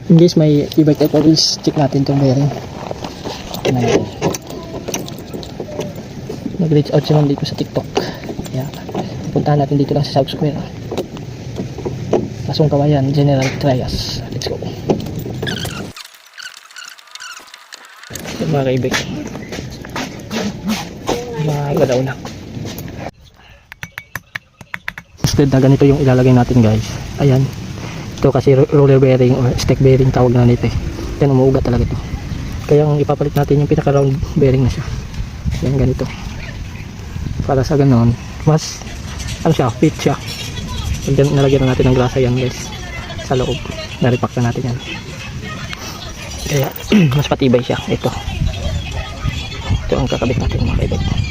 In case may e-bike type oils, check natin itong bearing. Nag-reach out si ma'am dito sa TikTok. Kaya puntahan natin dito lang sa South Square. Pasong Kawayan, General Trias. Let's go. Yung mga e-bike. Magalaw na. Instead na ganito yung ilalagay natin guys. Ayan. Ito kasi roller bearing or stick bearing tawag na nito eh. Yan, umuugat talaga ito. Kaya ang ipapalit natin yung pinaka round bearing na siya. Yan, ganito. Para sa ganon, mas ano siya, fit siya. Nalagyan na natin ng grasa yan guys. Sa loob. Naripack na natin yan. Kaya mas patibay siya. Ito ang kakabit natin mga kaibigan.